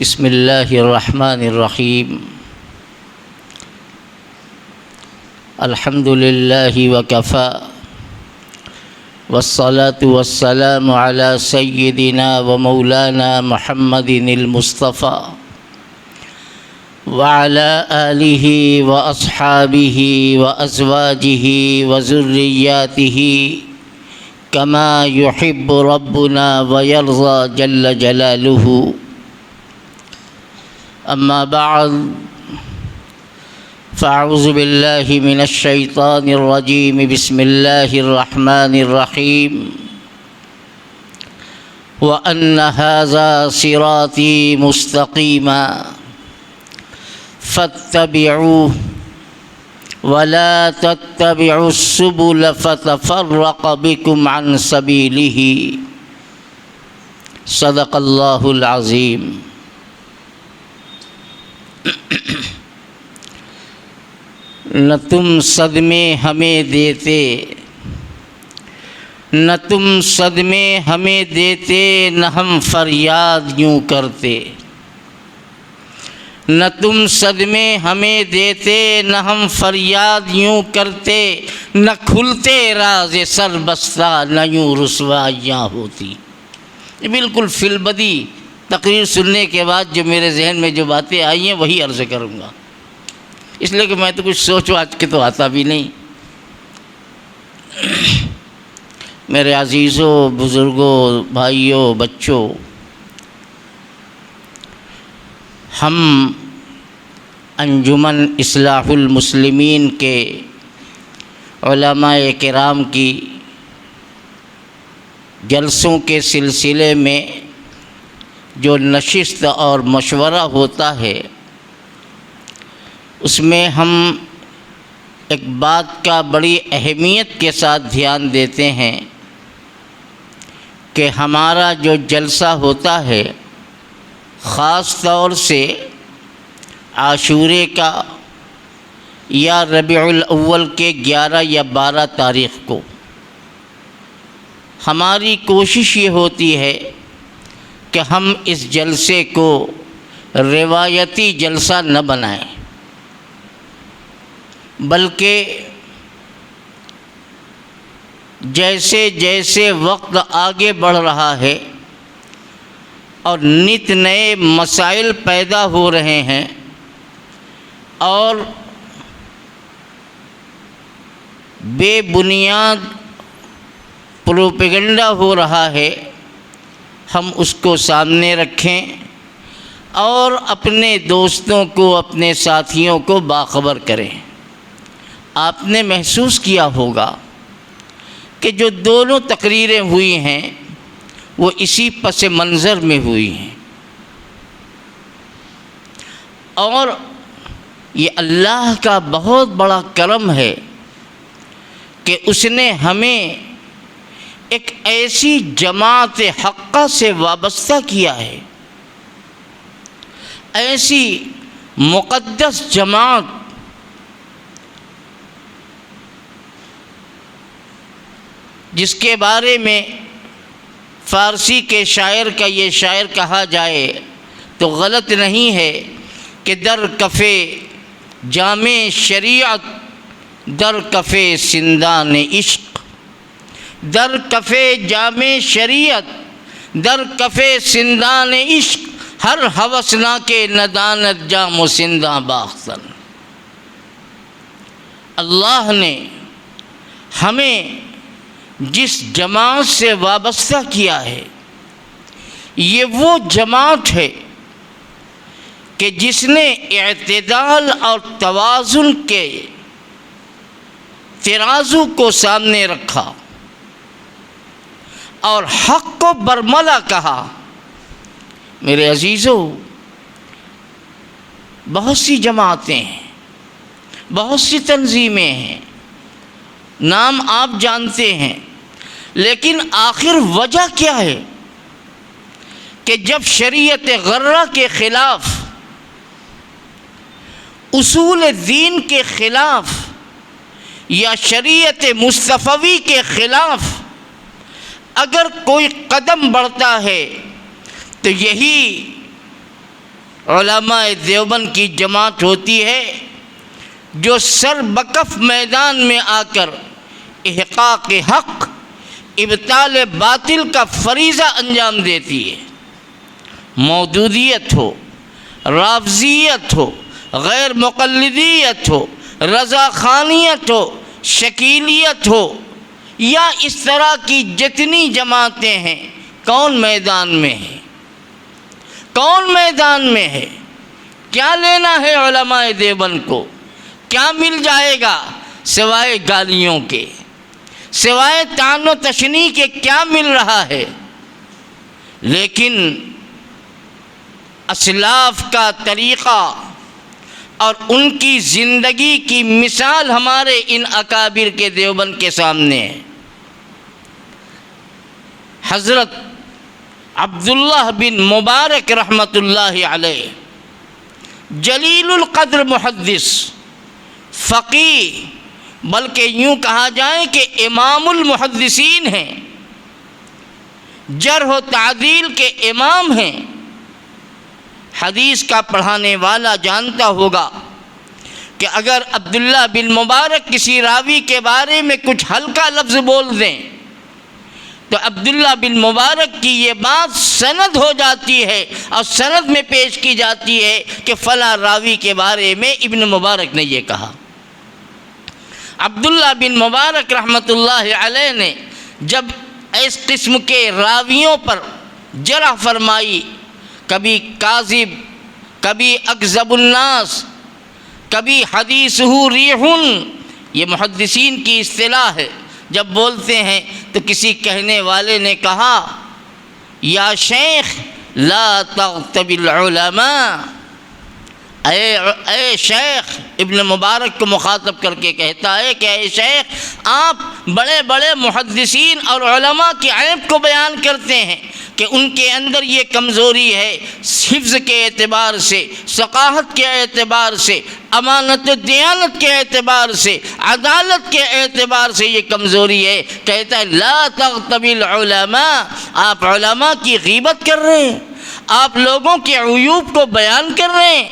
بسم اللہ الرحمن الرحیم الحمد للہ وکفی والصلاة والسلام علی سیدنا ومولانا محمد المصطفى وعلى آلہ واصحابہ وازواجہ وذریاتہ کما یحب ربنا ویرضى جل جلالہ اما بعد فاعوذ باللہ من الشیطان الرجیم بسم اللہ الرحمن الرحیم وَأَنَّ هَذَا صِرَاطِي مُسْتَقِيمًا فَاتَّبِعُوهُ وَلَا تَتَّبِعُوا السُّبُلَ فَتَفَرَّقَ بِكُمْ عَنْ سَبِيلِهِ صدق اللہ العظیم۔ نہ تم صدمے ہمیں دیتے، نہ تم صدمے ہمیں دیتے، نہ ہم فریاد یوں کرتے۔ نہ تم صدمے ہمیں دیتے، نہ ہم فریاد یوں کرتے، نہ کھلتے راز سر بستہ، نہ یوں رسوائیاں ہوتی۔ یہ بالکل فی البدی تقریر سننے کے بعد جو میرے ذہن میں جو باتیں آئی ہیں وہی عرض کروں گا، اس لیے کہ میں تو کچھ سوچ آج کے تو آتا بھی نہیں۔ میرے عزیزوں، بزرگوں، بھائیوں، بچوں، ہم انجمن اصلاح المسلمین کے علماء کرام کی جلسوں کے سلسلے میں جو نشست اور مشورہ ہوتا ہے، اس میں ہم ایک بات کا بڑی اہمیت کے ساتھ دھیان دیتے ہیں کہ ہمارا جو جلسہ ہوتا ہے خاص طور سے عاشورے کا یا ربیع الاول کے 11 یا 12 تاریخ کو، ہماری کوشش یہ ہوتی ہے کہ ہم اس جلسے کو روایتی جلسہ نہ بنائیں، بلکہ جیسے جیسے وقت آگے بڑھ رہا ہے اور نت نئے مسائل پیدا ہو رہے ہیں اور بے بنیاد پروپیگنڈا ہو رہا ہے، ہم اس کو سامنے رکھیں اور اپنے دوستوں کو، اپنے ساتھیوں کو باخبر کریں۔ آپ نے محسوس کیا ہوگا کہ جو دونوں تقریریں ہوئی ہیں وہ اسی پس منظر میں ہوئی ہیں، اور یہ اللہ کا بہت بڑا کرم ہے کہ اس نے ہمیں ایک ایسی جماعت حقہ سے وابستہ کیا ہے، ایسی مقدس جماعت جس کے بارے میں فارسی کے شاعر کا یہ شاعر کہا جائے تو غلط نہیں ہے کہ در کف جام شریعت، در کف سندان عشق، در کف جام شریعت، در کف سندان عشق، ہر ہوسنا کے ندانت جام و سنداں باختن۔ اللہ نے ہمیں جس جماعت سے وابستہ کیا ہے یہ وہ جماعت ہے کہ جس نے اعتدال اور توازن کے ترازو کو سامنے رکھا اور حق کو برملا کہا۔ میرے عزیزوں، بہت سی جماعتیں ہیں، بہت سی تنظیمیں ہیں، نام آپ جانتے ہیں، لیکن آخر وجہ کیا ہے کہ جب شریعت غرہ کے خلاف، اصول دین کے خلاف یا شریعت مصطفی کے خلاف اگر کوئی قدم بڑھتا ہے تو یہی علماء دیوبند کی جماعت ہوتی ہے جو سر بکف میدان میں آ کر احقاق حق، ابطال باطل کا فریضہ انجام دیتی ہے۔ مودودیت ہو، رافضیت ہو، غیر مقلدیت ہو، رضا خانیت ہو، شکیلیت ہو، یا اس طرح کی جتنی جماعتیں ہیں، کون میدان میں ہے؟ کون میدان میں ہے؟ کیا لینا ہے علماء دیوبند کو؟ کیا مل جائے گا سوائے گالیوں کے، سوائے طعن و تشنیع کے کیا مل رہا ہے؟ لیکن اسلاف کا طریقہ اور ان کی زندگی کی مثال ہمارے ان اکابر کے دیوبند کے سامنے ہے۔ حضرت عبداللہ بن مبارک رحمۃ اللہ علیہ جلیل القدر محدث، فقیہ، بلکہ یوں کہا جائے کہ امام المحدثین ہیں، جرح و تعدیل کے امام ہیں۔ حدیث کا پڑھانے والا جانتا ہوگا کہ اگر عبداللہ بن مبارک کسی راوی کے بارے میں کچھ ہلکا لفظ بول دیں تو عبداللہ بن مبارک کی یہ بات سند ہو جاتی ہے اور سند میں پیش کی جاتی ہے کہ فلاں راوی کے بارے میں ابن مبارک نے یہ کہا۔ عبداللہ بن مبارک رحمۃ اللہ علیہ نے جب اس قسم کے راویوں پر جرح فرمائی، کبھی کاذب، کبھی اکذب الناس، کبھی حدیثہ ریح، یہ محدثین کی اصطلاح ہے، جب بولتے ہیں تو کسی کہنے والے نے کہا یا شیخ لا تغتب العلماء، اے شیخ، ابن مبارک کو مخاطب کر کے کہتا ہے کہ اے شیخ، آپ بڑے بڑے محدثین اور علماء کی عیب کو بیان کرتے ہیں کہ ان کے اندر یہ کمزوری ہے، حفظ کے اعتبار سے، ثقافت کے اعتبار سے، امانت و دیانت کے اعتبار سے، عدالت کے اعتبار سے یہ کمزوری ہے۔ کہتا ہے لا تغتب العلماء، آپ علماء کی غیبت کر رہے ہیں، آپ لوگوں کے عیوب کو بیان کر رہے ہیں۔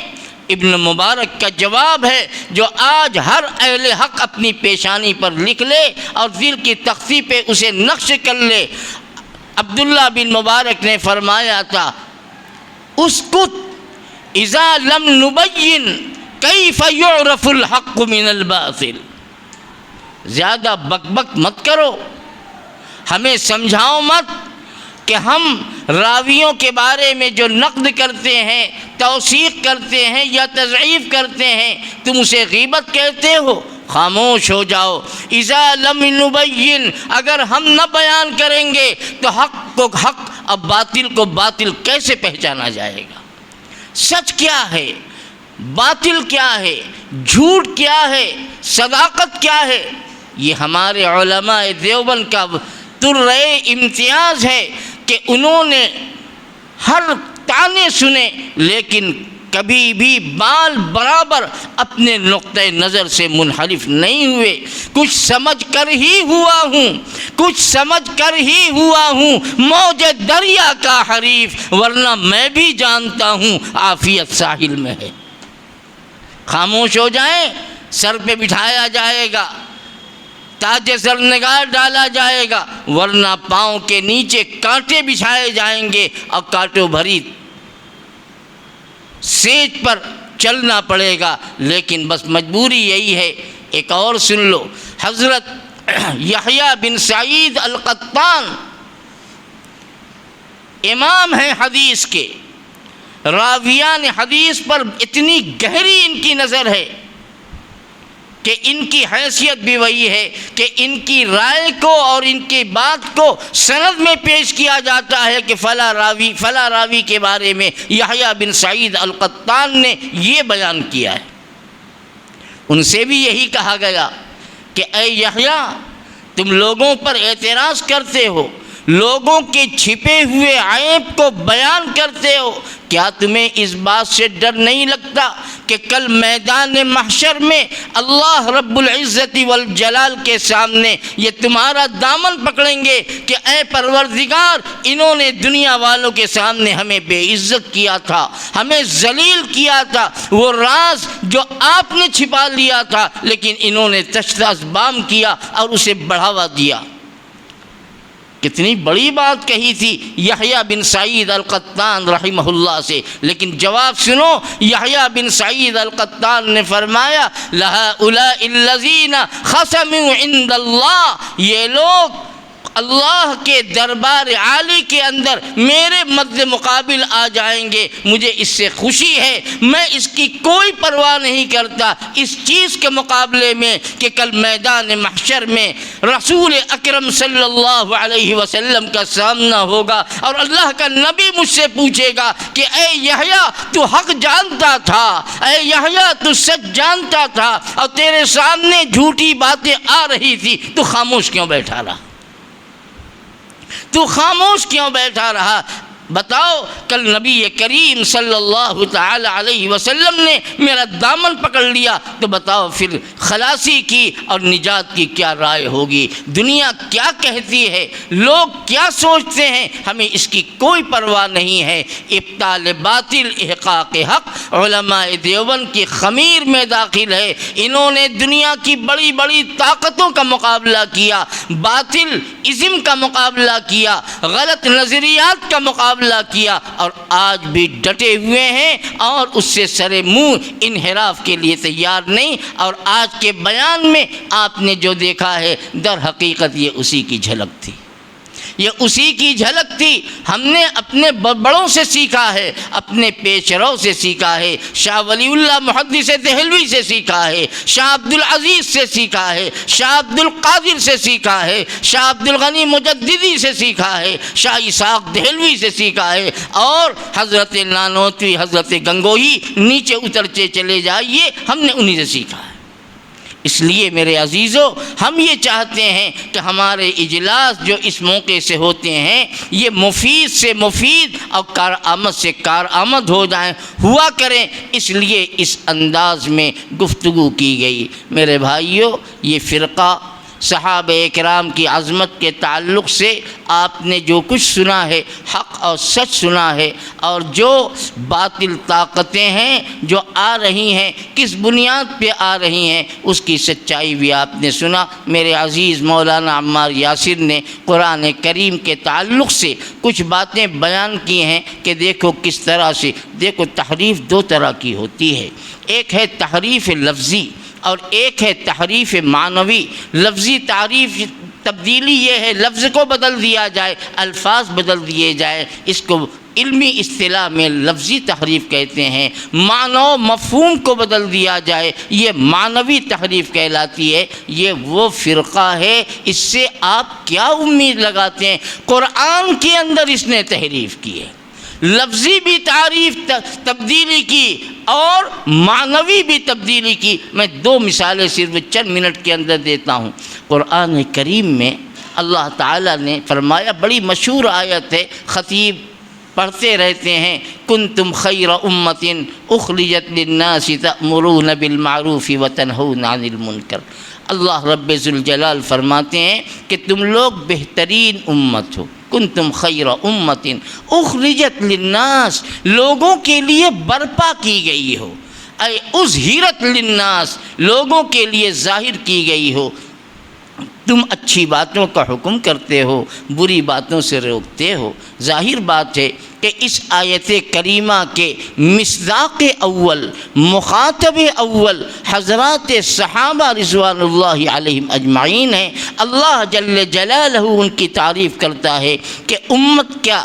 ابن مبارک کا جواب ہے جو آج ہر اہل حق اپنی پیشانی پر لکھ لے اور دل کی تختی پہ اسے نقش کر لے۔ عبداللہ بن مبارک نے فرمایا تھا اسکت اذا لم نبین کیف یعرف الحق من الباطل، زیادہ بک بک مت کرو، ہمیں سمجھاؤ مت کہ ہم راویوں کے بارے میں جو نقد کرتے ہیں، توثیق کرتے ہیں یا تضعیف کرتے ہیں، تم اسے غیبت کہتے ہو؟ خاموش ہو جاؤ۔ اذا لم نبین، اگر ہم نہ بیان کریں گے تو حق کو حق اور باطل کو باطل کیسے پہچانا جائے گا؟ سچ کیا ہے، باطل کیا ہے، جھوٹ کیا ہے، صداقت کیا ہے؟ یہ ہمارے علماء دیوبند کا ترے امتیاز ہے کہ انہوں نے ہر طعنے سنے لیکن کبھی بھی بال برابر اپنے نقطۂ نظر سے منحرف نہیں ہوئے۔ کچھ سمجھ کر ہی ہوا ہوں، کچھ سمجھ کر ہی ہوا ہوں موج دریا کا حریف، ورنہ میں بھی جانتا ہوں عافیت ساحل میں ہے۔ خاموش ہو جائیں، سر پہ بٹھایا جائے گا، تاج سر نگار ڈالا جائے گا، ورنہ پاؤں کے نیچے کانٹے بچھائے جائیں گے اور کانٹوں بھری سیج پر چلنا پڑے گا۔ لیکن بس مجبوری یہی ہے۔ ایک اور سن لو، حضرت یحییٰ بن سعید القطان امام ہیں حدیث کے، راویان حدیث پر اتنی گہری ان کی نظر ہے کہ ان کی حیثیت بھی وہی ہے کہ ان کی رائے کو اور ان کی بات کو سند میں پیش کیا جاتا ہے کہ فلاں راوی کے بارے میں یحییٰ بن سعید القطان نے یہ بیان کیا ہے۔ ان سے بھی یہی کہا گیا کہ اے یحییٰ، تم لوگوں پر اعتراض کرتے ہو، لوگوں کے چھپے ہوئے عیب کو بیان کرتے ہو، کیا تمہیں اس بات سے ڈر نہیں لگتا کہ کل میدان محشر میں اللہ رب العزت والجلال کے سامنے یہ تمہارا دامن پکڑیں گے کہ اے پروردگار، انہوں نے دنیا والوں کے سامنے ہمیں بے عزت کیا تھا، ہمیں ذلیل کیا تھا، وہ راز جو آپ نے چھپا لیا تھا لیکن انہوں نے تشدد بام کیا اور اسے بڑھاوا دیا۔ کتنی بڑی بات کہی تھی یحییٰ بن سعید القطان رحمہ اللہ سے، لیکن جواب سنو، یحییٰ بن سعید القطان نے فرمایا لَهَؤُلَاءِ الَّذِينَ خَصَمُوا عِندَ اللَّهِ، یہ لوگ اللہ کے دربار عالی کے اندر میرے مد مقابل آ جائیں گے، مجھے اس سے خوشی ہے، میں اس کی کوئی پرواہ نہیں کرتا اس چیز کے مقابلے میں کہ کل میدان محشر میں رسول اکرم صلی اللہ علیہ وسلم کا سامنا ہوگا اور اللہ کا نبی مجھ سے پوچھے گا کہ اے یحییٰ تو حق جانتا تھا، اے یحییٰ تو سچ جانتا تھا اور تیرے سامنے جھوٹی باتیں آ رہی تھی، تو خاموش کیوں بیٹھا رہا؟ تو خاموش کیوں بیٹھا رہا؟ بتاؤ، کل نبی کریم صلی اللہ تعالی علیہ وسلم نے میرا دامن پکڑ لیا تو بتاؤ پھر خلاصی کی اور نجات کی کیا رائے ہوگی؟ دنیا کیا کہتی ہے، لوگ کیا سوچتے ہیں، ہمیں اس کی کوئی پرواہ نہیں ہے۔ ابطال باطل احقاق حق علماء دیوبند کی خمیر میں داخل ہے۔ انہوں نے دنیا کی بڑی بڑی طاقتوں کا مقابلہ کیا، باطل ازم کا مقابلہ کیا، غلط نظریات کا مقابلہ کیا، اور آج بھی ڈٹے ہوئے ہیں اور اس سے سر منہ انحراف کے لیے تیار نہیں۔ اور آج کے بیان میں آپ نے جو دیکھا ہے در حقیقت یہ اسی کی جھلک تھی، یہ اسی کی جھلک تھی۔ ہم نے اپنے بڑوں سے سیکھا ہے، اپنے پیش رو سے سیکھا ہے، شاہ ولی اللہ محدث دہلوی سے سیکھا ہے، شاہ عبد العزیز سے سیکھا ہے، شاہ عبد القادر سے سیکھا ہے، شاہ عبد الغنی مجددی سے سیکھا ہے، شاہ اسحاق دہلوی سے سیکھا ہے، اور حضرت نانوتوی، حضرت گنگوہی، نیچے اترتے چلے جائیے، ہم نے انہی سے سیکھا ہے۔ اس لیے میرے عزیزو، ہم یہ چاہتے ہیں کہ ہمارے اجلاس جو اس موقع سے ہوتے ہیں یہ مفید سے مفید اور کارآمد سے کارآمد ہو جائیں، ہوا کریں، اس لیے اس انداز میں گفتگو کی گئی۔ میرے بھائیو، یہ فرقہ صحابہ اکرام کی عظمت کے تعلق سے آپ نے جو کچھ سنا ہے حق اور سچ سنا ہے، اور جو باطل طاقتیں ہیں جو آ رہی ہیں کس بنیاد پہ آ رہی ہیں اس کی سچائی بھی آپ نے سنا۔ میرے عزیز مولانا عمار یاسر نے قرآن کریم کے تعلق سے کچھ باتیں بیان کی ہیں کہ دیکھو کس طرح سے، دیکھو تحریف دو طرح کی ہوتی ہے، ایک ہے تحریف لفظی اور ایک ہے تحریف معنوی۔ لفظی تعریف تبدیلی یہ ہے لفظ کو بدل دیا جائے، الفاظ بدل دیے جائے، اس کو علمی اصطلاح میں لفظی تحریف کہتے ہیں۔ معنی و مفہوم کو بدل دیا جائے، یہ معنوی تحریف کہلاتی ہے۔ یہ وہ فرقہ ہے، اس سے آپ کیا امید لگاتے ہیں؟ قرآن کے اندر اس نے تحریف کی ہے، لفظی بھی تعریف تبدیلی کی اور معنوی بھی تبدیلی کی۔ میں دو مثالیں صرف چند منٹ کے اندر دیتا ہوں۔ قرآن کریم میں اللہ تعالیٰ نے فرمایا، بڑی مشہور آیت ہے، خطیب پڑھتے رہتے ہیں، کنتم خیر امۃ اخرجت للناس تأمرون بالمعروف وتنہون عن المنکر۔ اللہ رب ذوالجلال فرماتے ہیں کہ تم لوگ بہترین امت ہو، کنتم خیر امۃ اخرجت للناس، لوگوں کے لیے برپا کی گئی ہو، اے اظہرت للناس، لوگوں کے لیے ظاہر کی گئی ہو۔ تم اچھی باتوں کا حکم کرتے ہو، بری باتوں سے روکتے ہو۔ ظاہر بات ہے کہ اس آیت کریمہ کے مصداق اول، مخاطب اول حضرات صحابہ رضوان اللہ علیہم اجمعین ہیں۔ اللہ جل جلالہ ان کی تعریف کرتا ہے کہ امت کیا،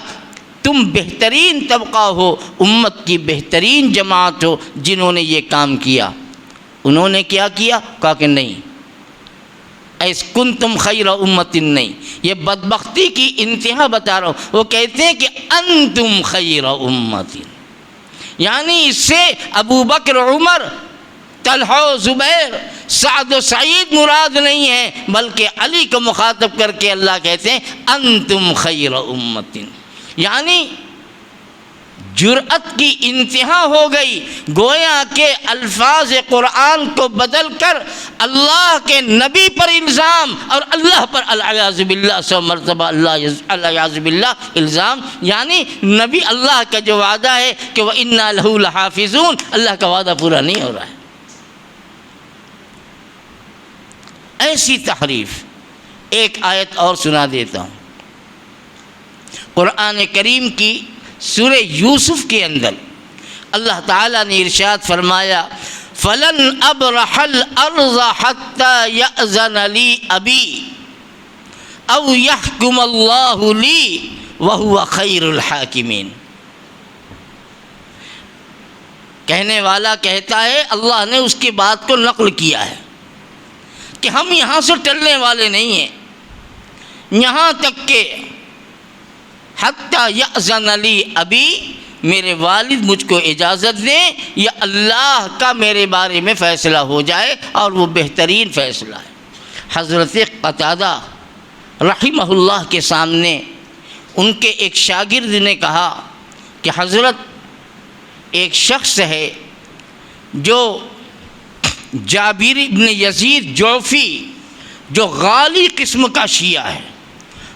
تم بہترین طبقہ ہو، امت کی بہترین جماعت ہو جنہوں نے یہ کام کیا۔ انہوں نے کیا کیا؟ کہا کہ نہیں، ایس کنتم خیر امت نہیں، یہ بدبختی کی انتہا بتا رہا ہوں۔ وہ کہتے ہیں کہ انتم خیر امت، یعنی اس سے ابو بکر، عمر، طلحہ، زبیر، سعد و سعید مراد نہیں ہے، بلکہ علی کو مخاطب کر کے اللہ کہتے ہیں انتم خیر امت، یعنی جرأت کی انتہا ہو گئی، گویا کہ الفاظ قرآن کو بدل کر اللہ کے نبی پر الزام اور اللہ پر العیاذ باللہ 100 مرتبہ العیاذ باللہ الزام، یعنی نبی اللہ کا جو وعدہ ہے کہ وَإِنَّا لَهُ لَحَافِظُونَ، اللہ کا وعدہ پورا نہیں ہو رہا ہے۔ ایسی تحریف ایک آیت اور سنا دیتا ہوں، قرآن کریم کی سورہ یوسف کے اندر اللہ تعالیٰ نے ارشاد فرمایا فَلَنْ أَبْرَحَ الْأَرْضَ حَتَّى يَأْذَنَ لِي أَبِي أَوْ يَحْكُمَ اللَّهُ لِي وَهُوَ خَيْرُ الْحَاكِمِينَ۔ کہنے والا کہتا ہے، اللہ نے اس کی بات کو نقل کیا ہے کہ ہم یہاں سے ٹلنے والے نہیں ہیں، یہاں تک کہ حتیٰ یأذن لی ابی، میرے والد مجھ کو اجازت دیں یا اللہ کا میرے بارے میں فیصلہ ہو جائے، اور وہ بہترین فیصلہ ہے۔ حضرت قتادہ رحمہ اللہ کے سامنے ان کے ایک شاگرد نے کہا کہ حضرت ایک شخص ہے جو جابر ابن یزید جعفی، جو غالی قسم کا شیعہ ہے،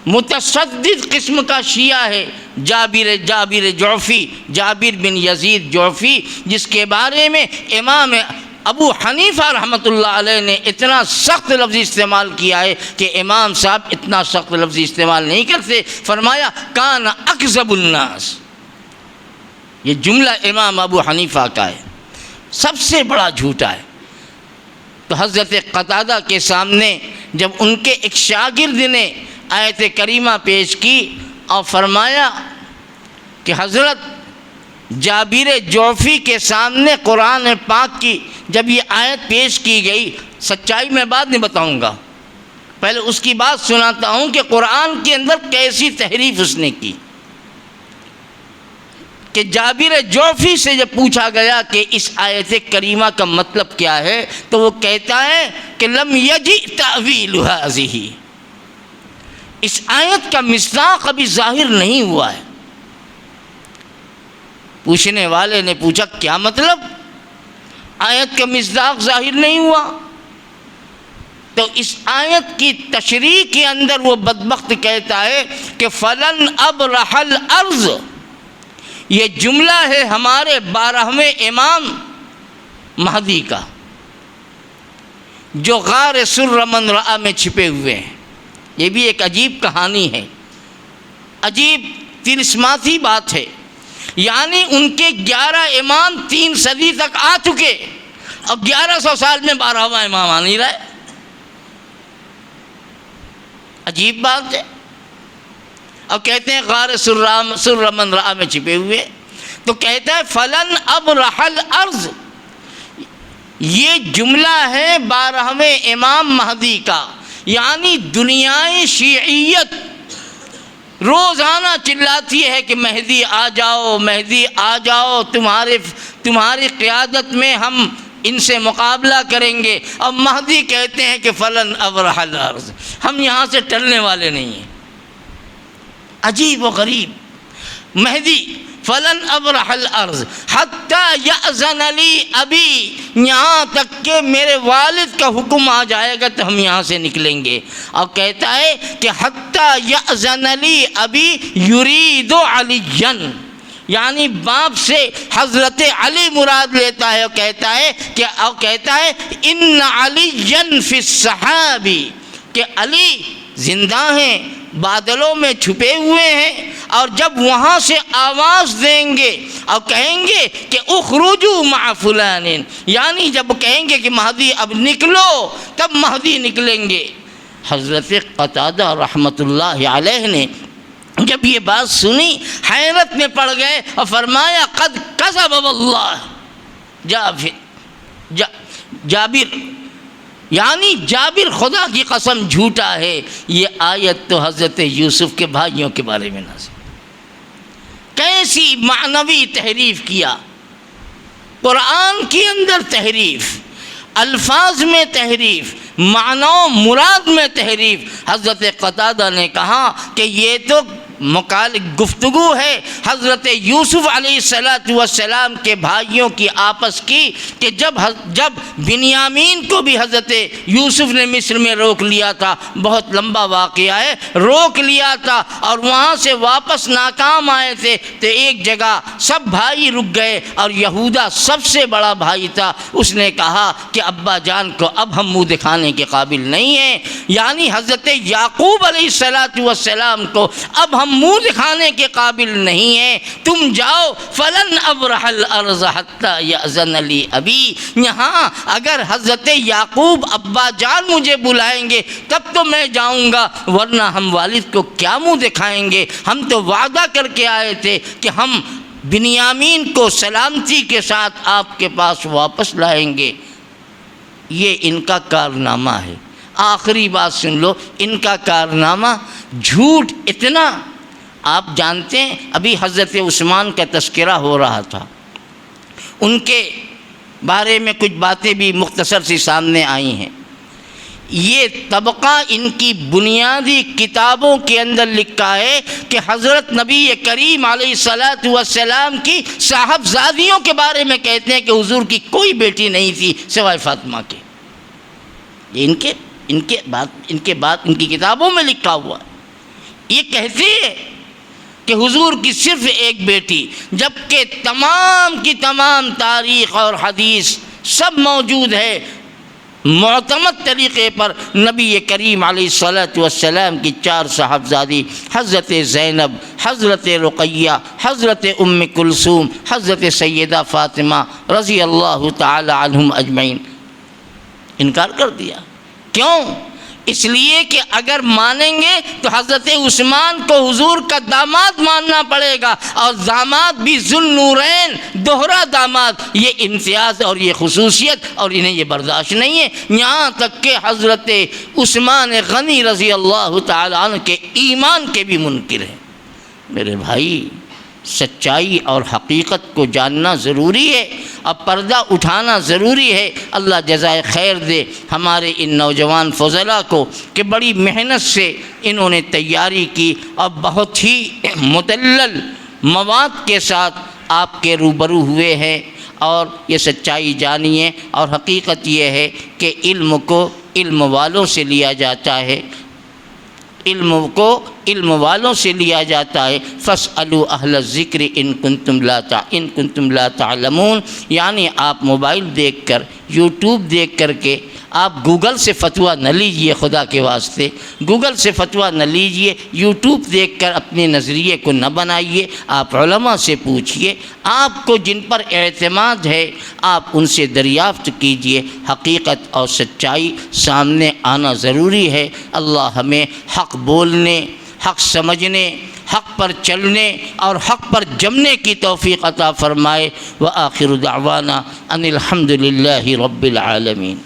متصدد قسم کا شیعہ ہے، جابر جعفی، جابر بن یزید جعفی، جس کے بارے میں امام ابو حنیفہ رحمۃ اللہ علیہ نے اتنا سخت لفظ استعمال کیا ہے کہ امام صاحب اتنا سخت لفظ استعمال نہیں کرتے، فرمایا کان اکذب الناس۔ یہ جملہ امام ابو حنیفہ کا ہے، سب سے بڑا جھوٹا ہے۔ تو حضرت قتادہ کے سامنے جب ان کے ایک شاگرد نے آیت کریمہ پیش کی اور فرمایا کہ حضرت جابر جعفی کے سامنے قرآن پاک کی جب یہ آیت پیش کی گئی، سچائی میں بعد نہیں بتاؤں گا، پہلے اس کی بات سناتا ہوں کہ قرآن کے اندر کیسی تحریف اس نے کی، کہ جابر جعفی سے جب پوچھا گیا کہ اس آیت کریمہ کا مطلب کیا ہے تو وہ کہتا ہے کہ لم یجئ تأویل ہذہ، اس آیت کا مصداق ابھی ظاہر نہیں ہوا ہے۔ پوچھنے والے نے پوچھا کیا مطلب، آیت کا مصداق ظاہر نہیں ہوا؟ تو اس آیت کی تشریح کے اندر وہ بدبخت کہتا ہے کہ فلن ابرح الارض، یہ جملہ ہے ہمارے 12ویں امام مہدی کا، جو غار سر من رأى میں چھپے ہوئے ہیں۔ یہ بھی ایک عجیب کہانی ہے، عجیب طلسماتی بات ہے، یعنی ان کے 11 امام 3 صدی تک آ چکے، اب 1100 سال میں 12واں امام آ نہیں رہے، عجیب بات ہے۔ اب کہتے ہیں غار سر من رأى میں چھپے ہوئے، تو کہتا ہے فلن ابرح الارض، یہ جملہ ہے 12ویں امام مہدی کا، یعنی دنیائے شیعیت روزانہ چلاتی ہے کہ مہدی آ جاؤ، مہدی آ جاؤ، تمہاری قیادت میں ہم ان سے مقابلہ کریں گے، اور مہدی کہتے ہیں کہ فلن ابرح الارض، ہم یہاں سے ٹلنے والے نہیں ہیں۔ عجیب و غریب، مہدی فلن ابرح الارض حتی یأذن لی ابی، یہاں تک کہ میرے والد کا حکم آ جائے گا تو ہم یہاں سے نکلیں گے، اور کہتا ہے کہ حتی یأذن لی ابی یرید علیًا، یعنی باپ سے حضرت علی مراد لیتا ہے، اور کہتا ہے ان علیًا فی السحاب، کہ علی زندہ ہیں، بادلوں میں چھپے ہوئے ہیں، اور جب وہاں سے آواز دیں گے اور کہیں گے کہ اخرجوا مع فلان، یعنی جب کہیں گے کہ مہدی اب نکلو تب مہدی نکلیں گے۔ حضرت قتادہ رحمۃ اللہ علیہ نے جب یہ بات سنی حیرت میں پڑ گئے اور فرمایا قد کذب واللہ جابر، یعنی جابر خدا کی قسم جھوٹا ہے۔ یہ آیت تو حضرت یوسف کے بھائیوں کے بارے میں نازل، کیسی معنوی تحریف کیا، قرآن کے اندر تحریف، الفاظ میں تحریف، معنی و مراد میں تحریف۔ حضرت قتادہ نے کہا کہ یہ تو گفتگو ہے حضرت یوسف علیہ السلام کے بھائیوں کی آپس کی کہ جب بنیامین کو بھی حضرت یوسف نے مصر میں روک لیا تھا، بہت لمبا واقعہ ہے، روک لیا تھا اور وہاں سے واپس ناکام آئے تھے تو ایک جگہ سب بھائی رک گئے اور یہودا سب سے بڑا بھائی تھا، اس نے کہا کہ ابا جان کو اب ہم منہ دکھانے کے قابل نہیں ہیں، یعنی حضرت یعقوب علیہ السلام کو اب ہم منہ دکھانے کے قابل نہیں ہیں، تم جاؤ، فلن ابرح الارض حتی یأذن لی ابی، یہاں اگر حضرت یعقوب ابا جان مجھے بلائیں گے تب تو میں جاؤں گا، ورنہ ہم والد کو کیا منہ دکھائیں گے، ہم تو وعدہ کر کے آئے تھے کہ ہم بنیامین کو سلامتی کے ساتھ آپ کے پاس واپس لائیں گے۔ یہ ان کا کارنامہ ہے۔ آخری بات سن لو، ان کا کارنامہ جھوٹ اتنا، آپ جانتے ہیں ابھی حضرت عثمان کا تذکرہ ہو رہا تھا، ان کے بارے میں کچھ باتیں بھی مختصر سی سامنے آئی ہیں۔ یہ طبقہ ان کی بنیادی کتابوں کے اندر لکھا ہے کہ حضرت نبی کریم علیہ السلام کی صاحبزادیوں کے بارے میں کہتے ہیں کہ حضور کی کوئی بیٹی نہیں تھی سوائے فاطمہ کے۔ یہ ان کی کتابوں میں لکھا ہوا ہے۔ یہ کہتے ہیں کہ حضور کی صرف ایک بیٹی، جبکہ تمام کی تمام تاریخ اور حدیث سب موجود ہے، معتمد طریقے پر نبی کریم علیہ السلام کی 4 صاحبزادی، حضرت زینب، حضرت رقیہ، حضرت ام کلثوم، حضرت سیدہ فاطمہ رضی اللہ تعالی عنہم اجمعین، انکار کر دیا۔ کیوں؟ اس لیے کہ اگر مانیں گے تو حضرت عثمان کو حضور کا داماد ماننا پڑے گا، اور داماد بھی ذوالنورین، دوہرا داماد، یہ امتیاز اور یہ خصوصیت، اور انہیں یہ برداشت نہیں ہے، یہاں تک کہ حضرت عثمان غنی رضی اللہ تعالیٰ عنہ کے ایمان کے بھی منکر ہیں۔ میرے بھائی، سچائی اور حقیقت کو جاننا ضروری ہے، اب پردہ اٹھانا ضروری ہے۔ اللہ جزائے خیر دے ہمارے ان نوجوان فضلاء کو کہ بڑی محنت سے انہوں نے تیاری کی اور بہت ہی مدلل مواد کے ساتھ آپ کے روبرو ہوئے ہیں، اور یہ سچائی جانیے، اور حقیقت یہ ہے کہ علم کو علم والوں سے لیا جاتا ہے، علم کو علم والوں سے لیا جاتا ہے۔ فاسألوا اہل الذکر ان کنتم لا تعلمون، یعنی آپ موبائل دیکھ کر، یوٹیوب دیکھ کر کے آپ گوگل سے فتویٰ نہ لیجئے، خدا کے واسطے گوگل سے فتویٰ نہ لیجئے، یوٹیوب دیکھ کر اپنے نظریے کو نہ بنائیے، آپ علماء سے پوچھئے، آپ کو جن پر اعتماد ہے آپ ان سے دریافت کیجئے، حقیقت اور سچائی سامنے آنا ضروری ہے۔ اللہ ہمیں حق بولنے، حق سمجھنے، حق پر چلنے اور حق پر جمنے کی توفیق عطا فرمائے۔ وآخر دعوانا ان الحمد للہ رب العالمین۔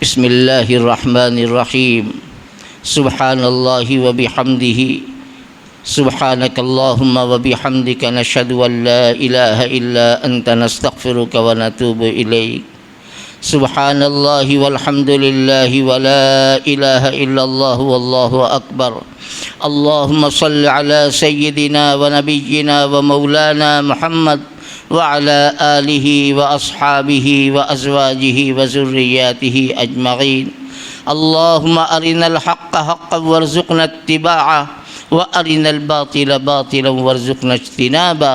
بسم اللہ الرحمن الرحیم۔ سبحان اللہ وبحمدہ، سبحانک اللہم وبحمدک، نشہد ان لا الہ الا انت، نستغفرک ونتوب الیک۔ سبحان اللہ والحمد للہ ولا الہ الا اللہ واللہ اکبر۔ اللہم صل علی سیدنا ونبینا ومولانا محمد وعلى آلہ واصحابہ وازواجہ وذریاتہ اجمعین۔ اللہم ارنا الحق حقا وارزقنا اتباعہ، وارنا الباطل باطلا وارزقنا اجتنابا۔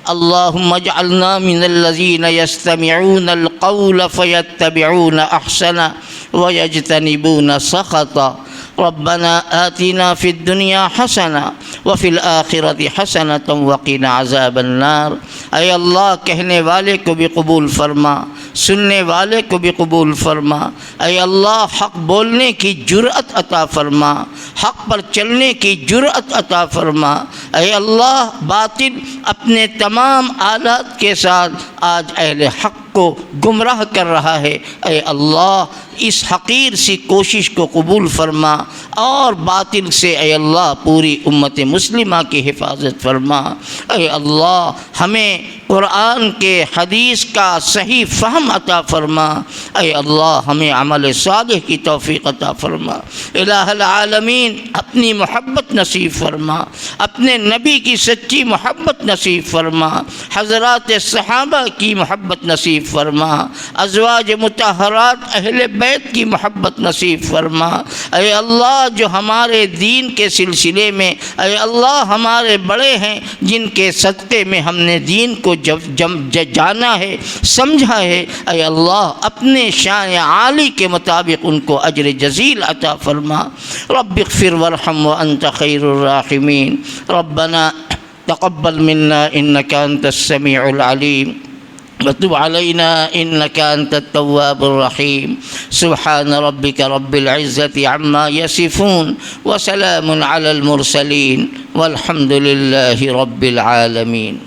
اللہم اجعلنا من الذین یستمعون القول فیتبعون احسنہ ویجتنبون سخطہ۔ ربنا آتنا فی الدنیا حسنہ وفی الآخرۃ حسنۃ وقنا عذاب النار۔ اے اللہ، کہنے والے کو بھی قبول فرما، سننے والے کو بھی قبول فرما۔ اے اللہ، حق بولنے کی جرأت عطا فرما، حق پر چلنے کی جرأت عطا فرما۔ اے اللہ، باطل اپنے تمام آلات کے ساتھ آج اہل حق کو گمراہ کر رہا ہے، اے اللہ اس حقیر سی کوشش کو قبول فرما اور باطل سے اے اللہ پوری امت مسلمہ کی حفاظت فرما۔ اے اللہ ہمیں قرآن کے حدیث کا صحیح فہم عطا فرما۔ اے اللہ ہمیں عمل صالح کی توفیق عطا فرما۔ الہ العالمین اپنی محبت نصیب فرما، اپنے نبی کی سچی محبت نصیب فرما، حضرات صحابہ کی محبت نصیب فرما، ازواج مطہرات اہل بیت کی محبت نصیب فرما۔ اے اللہ جو ہمارے دین کے سلسلے میں اے اللہ ہمارے بڑے ہیں، جن کے صدقے میں ہم نے دین کو جانا ہے، سمجھا ہے، اے اللہ اپنے شان عالی کے مطابق ان کو اجر جزیل عطا فرما۔ رب اغفر وارحم وانت خیر الراحمین۔ ربنا تقبل منا انك انت السميع العليم وتب علينا إنك أنت التواب الرحيم۔ سبحان ربك رب العزة عما يصفون وسلام على المرسلين والحمد لله رب العالمين۔